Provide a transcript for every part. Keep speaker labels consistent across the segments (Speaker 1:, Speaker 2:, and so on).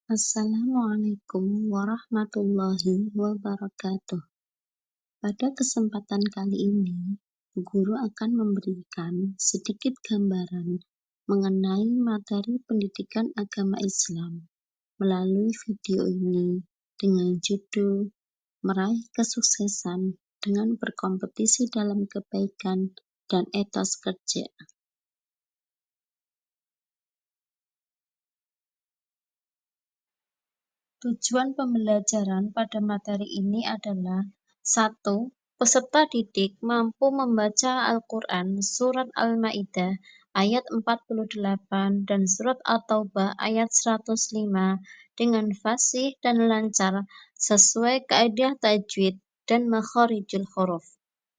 Speaker 1: Assalamualaikum warahmatullahi wabarakatuh. Pada kesempatan kali ini, guru akan memberikan sedikit gambaran mengenai materi pendidikan agama Islam melalui video ini dengan judul Meraih Kesuksesan dengan Berkompetisi dalam Kebaikan dan Etos Kerja. Tujuan pembelajaran pada materi ini adalah 1. Peserta didik mampu membaca Al-Quran Surat Al-Ma'idah ayat 48 dan Surat At-Taubah ayat 105 dengan fasih dan lancar sesuai kaidah tajwid dan makharijul huruf.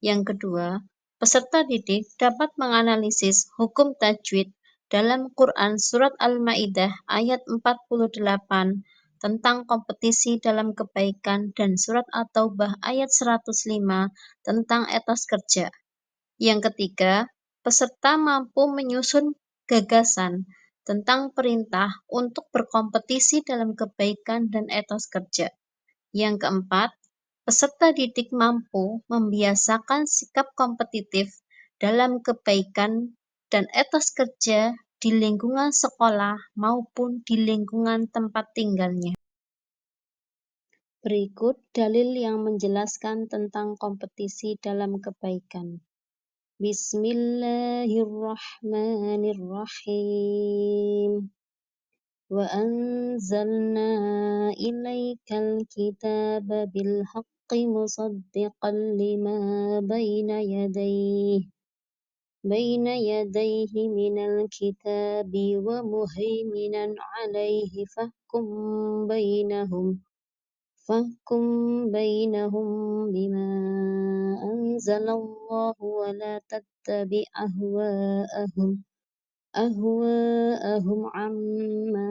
Speaker 1: Yang kedua, peserta didik dapat menganalisis hukum tajwid dalam Quran Surat Al-Ma'idah ayat 48 tentang kompetisi dalam kebaikan dan Surat At-Taubah ayat 105 tentang etos kerja. Yang ketiga, peserta mampu menyusun gagasan tentang perintah untuk berkompetisi dalam kebaikan dan etos kerja. Yang keempat, peserta didik mampu membiasakan sikap kompetitif dalam kebaikan dan etos kerja di lingkungan sekolah maupun di lingkungan tempat tinggalnya. Berikut dalil yang menjelaskan tentang kompetisi dalam kebaikan. Bismillahirrahmanirrahim. Wa anzalna ilaikal kitaba bil haqqi musaddiqan lima baina yadayhi minal kitabi wa muhaiminan alaihi fahkum bainahum bima anzalallahu wa la tattabi ahwa'ahum amma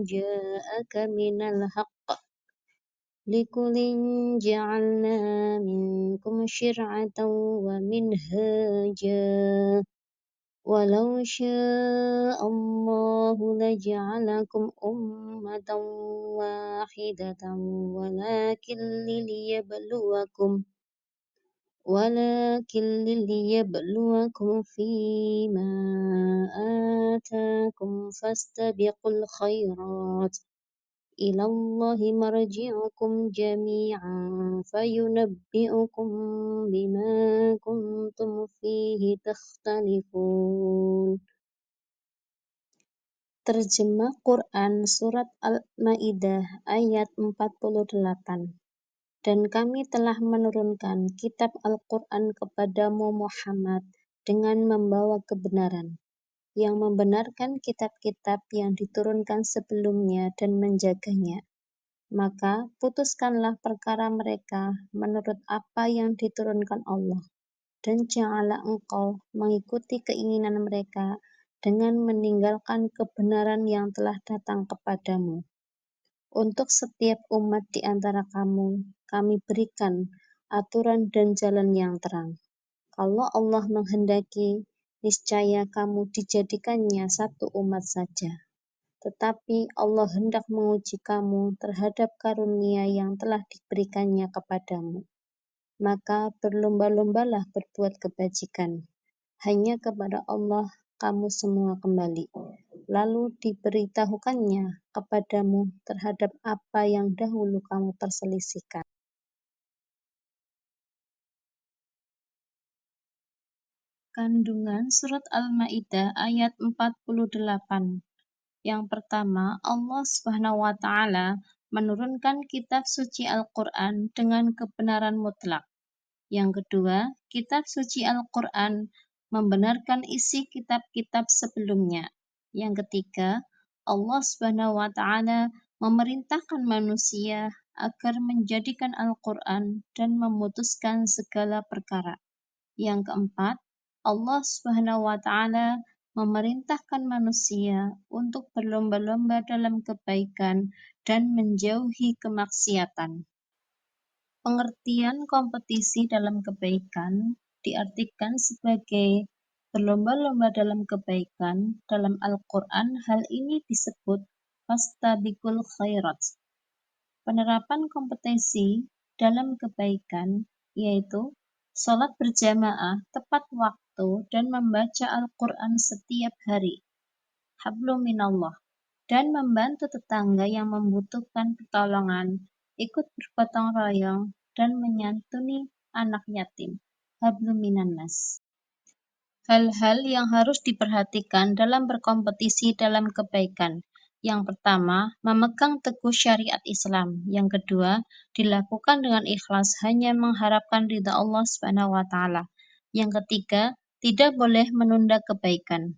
Speaker 1: ja'aka minal haqq likullin ja'alna minkum syir'atan wa minhaja walau sya'allahu laja'alakum ummatan wahidatan walakin liyabluwakum fima atakum fastabiqul khairat ilallahi marji'ukum jami'an fayunabbi'ukum bima kuntum fihi takhtalifun. Terjemah Quran Surat Al-Ma'idah ayat 48. Dan kami telah menurunkan kitab Al-Quran kepadamu Muhammad dengan membawa kebenaran, yang membenarkan kitab-kitab yang diturunkan sebelumnya dan menjaganya. Maka putuskanlah perkara mereka menurut apa yang diturunkan Allah, dan janganlah engkau mengikuti keinginan mereka dengan meninggalkan kebenaran yang telah datang kepadamu. Untuk setiap umat di antara kamu, kami berikan aturan dan jalan yang terang. Kalau Allah menghendaki, niscaya kamu dijadikannya satu umat saja. Tetapi Allah hendak menguji kamu terhadap karunia yang telah diberikannya kepadamu. Maka berlomba-lombalah berbuat kebajikan. Hanya kepada Allah kamu semua kembali. Lalu diberitahukannya kepadamu terhadap apa yang dahulu kamu perselisihkan. Kandungan Surat Al-Ma'idah ayat 48. Yang pertama, Allah SWT menurunkan kitab suci Al-Quran dengan kebenaran mutlak. Yang kedua, kitab suci Al-Quran membenarkan isi kitab-kitab sebelumnya. Yang ketiga, Allah SWT memerintahkan manusia agar menjadikan Al-Quran dan memutuskan segala perkara. Yang keempat, Allah SWT memerintahkan manusia untuk berlomba-lomba dalam kebaikan dan menjauhi kemaksiatan. Pengertian kompetisi dalam kebaikan diartikan sebagai berlomba-lomba dalam kebaikan. Dalam Al-Quran, hal ini disebut fastabiqul khairat. Penerapan kompetensi dalam kebaikan yaitu sholat berjamaah tepat waktu dan membaca Al-Quran setiap hari, hablum minallah, dan membantu tetangga yang membutuhkan pertolongan, ikut bergotong royong, dan menyantuni anak yatim, hablum minannas. Hal-hal yang harus diperhatikan dalam berkompetisi dalam kebaikan. Yang pertama, memegang teguh syariat Islam. Yang kedua, dilakukan dengan ikhlas hanya mengharapkan ridha Allah SWT. Yang ketiga, tidak boleh menunda kebaikan.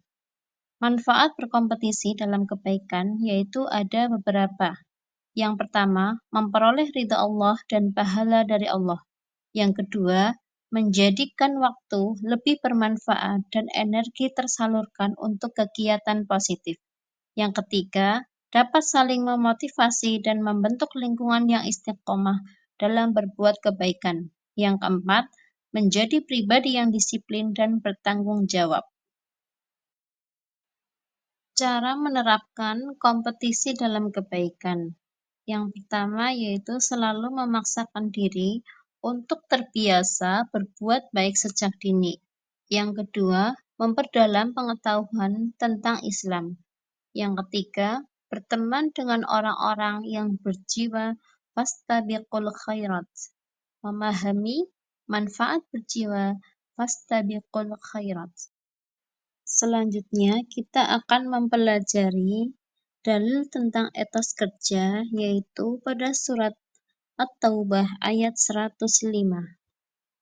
Speaker 1: Manfaat berkompetisi dalam kebaikan yaitu ada beberapa. Yang pertama, memperoleh ridha Allah dan pahala dari Allah. Yang kedua, menjadikan waktu lebih bermanfaat dan energi tersalurkan untuk kegiatan positif. Yang ketiga, dapat saling memotivasi dan membentuk lingkungan yang istiqomah dalam berbuat kebaikan. Yang keempat, menjadi pribadi yang disiplin dan bertanggung jawab. Cara menerapkan kompetisi dalam kebaikan. Yang pertama yaitu selalu memaksakan diri untuk terbiasa berbuat baik sejak dini. Yang kedua, memperdalam pengetahuan tentang Islam. Yang ketiga, berteman dengan orang-orang yang berjiwa fastabiqul khairat. Memahami manfaat berjiwa fastabiqul khairat. Selanjutnya, kita akan mempelajari dalil tentang etos kerja, yaitu pada surat At-Taubah ayat 105.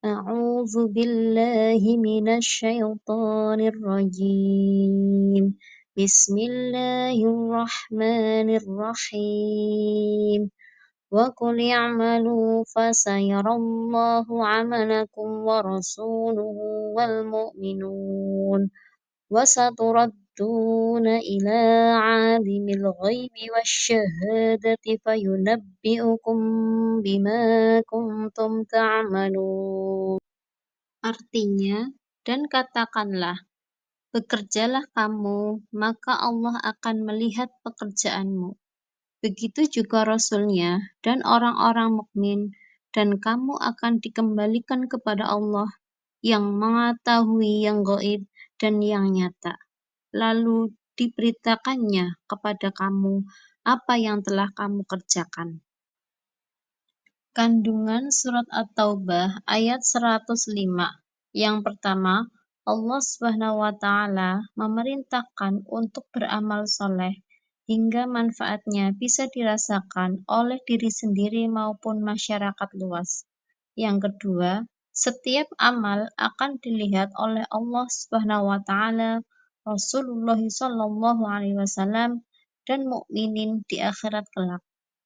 Speaker 1: A'udzu billahi minasy syaithanir rajim. Bismillahirrahmanirrahim. Wa qul i'malu fasayarallahu 'amalakum wa rasuluhu wal mu'minun. وستردون إلى عالم الغيب والشهادة فينبئكم بما كنتم تعملون. Artinya, dan katakanlah, bekerjalah kamu, maka Allah akan melihat pekerjaanmu. Begitu juga Rasulnya dan orang-orang mukmin, dan kamu akan dikembalikan kepada Allah yang mengetahui yang gaib dan yang nyata. Lalu diberitakannya kepada kamu apa yang telah kamu kerjakan. Kandungan surat At-Taubah ayat 105. Yang pertama, Allah SWT memerintahkan untuk beramal soleh hingga manfaatnya bisa dirasakan oleh diri sendiri maupun masyarakat luas. Yang kedua, setiap amal akan dilihat oleh Allah SWT, Rasulullah SAW, dan mukminin di akhirat kelak.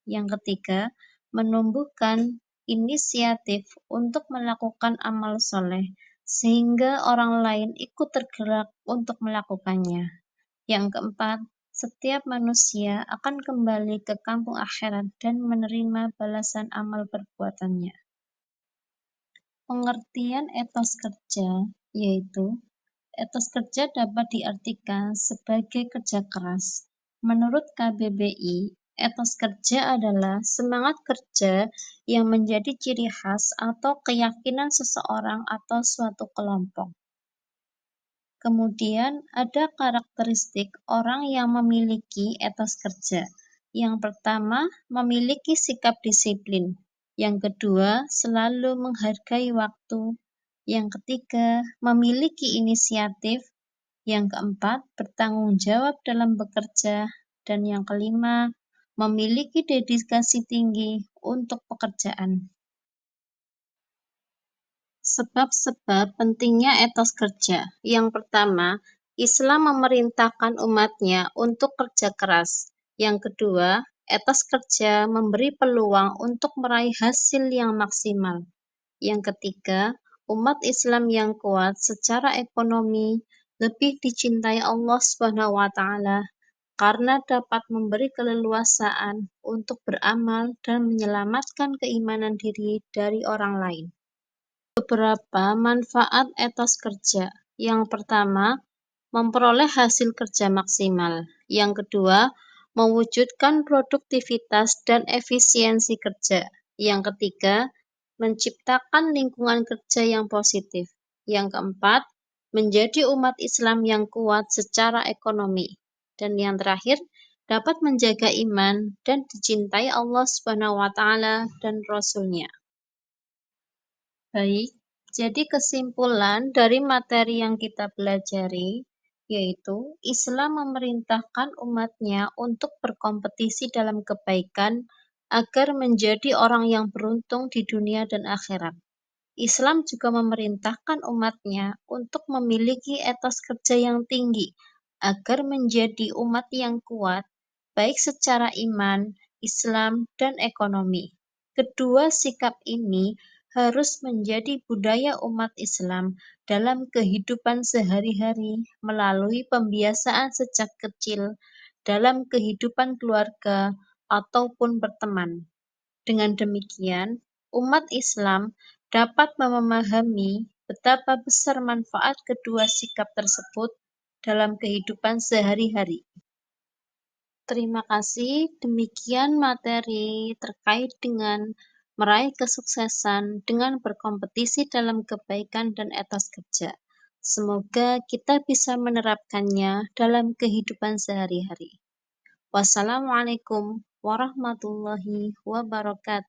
Speaker 1: Yang ketiga, menumbuhkan inisiatif untuk melakukan amal soleh, sehingga orang lain ikut tergerak untuk melakukannya. Yang keempat, setiap manusia akan kembali ke kampung akhirat dan menerima balasan amal perbuatannya. Pengertian etos kerja yaitu etos kerja dapat diartikan sebagai kerja keras. Menurut KBBI, etos kerja adalah semangat kerja yang menjadi ciri khas atau keyakinan seseorang atau suatu kelompok. Kemudian ada karakteristik orang yang memiliki etos kerja. Yang pertama, memiliki sikap disiplin. Yang kedua, selalu menghargai waktu. Yang ketiga, memiliki inisiatif. Yang keempat, bertanggung jawab dalam bekerja. Dan yang kelima, memiliki dedikasi tinggi untuk pekerjaan. Sebab-sebab pentingnya etos kerja. Yang pertama, Islam memerintahkan umatnya untuk kerja keras. Yang kedua, etos kerja memberi peluang untuk meraih hasil yang maksimal. Yang ketiga, umat Islam yang kuat secara ekonomi lebih dicintai Allah SWT karena dapat memberi keleluasaan untuk beramal dan menyelamatkan keimanan diri dari orang lain. Beberapa manfaat etos kerja. Yang pertama, memperoleh hasil kerja maksimal. Yang kedua, mewujudkan produktivitas dan efisiensi kerja. Yang ketiga, menciptakan lingkungan kerja yang positif. Yang keempat, menjadi umat Islam yang kuat secara ekonomi. Dan yang terakhir, dapat menjaga iman dan dicintai Allah Subhanahu wa taala dan Rasul-Nya. Baik, jadi kesimpulan dari materi yang kita pelajari yaitu Islam memerintahkan umatnya untuk berkompetisi dalam kebaikan agar menjadi orang yang beruntung di dunia dan akhirat. Islam juga memerintahkan umatnya untuk memiliki etos kerja yang tinggi agar menjadi umat yang kuat, baik secara iman, Islam, dan ekonomi. Kedua sikap ini harus menjadi budaya umat Islam dalam kehidupan sehari-hari melalui pembiasaan sejak kecil dalam kehidupan keluarga ataupun berteman. Dengan demikian, umat Islam dapat memahami betapa besar manfaat kedua sikap tersebut dalam kehidupan sehari-hari. Terima kasih. Demikian materi terkait dengan meraih kesuksesan dengan berkompetisi dalam kebaikan dan etos kerja. Semoga kita bisa menerapkannya dalam kehidupan sehari-hari. Wassalamualaikum warahmatullahi wabarakatuh.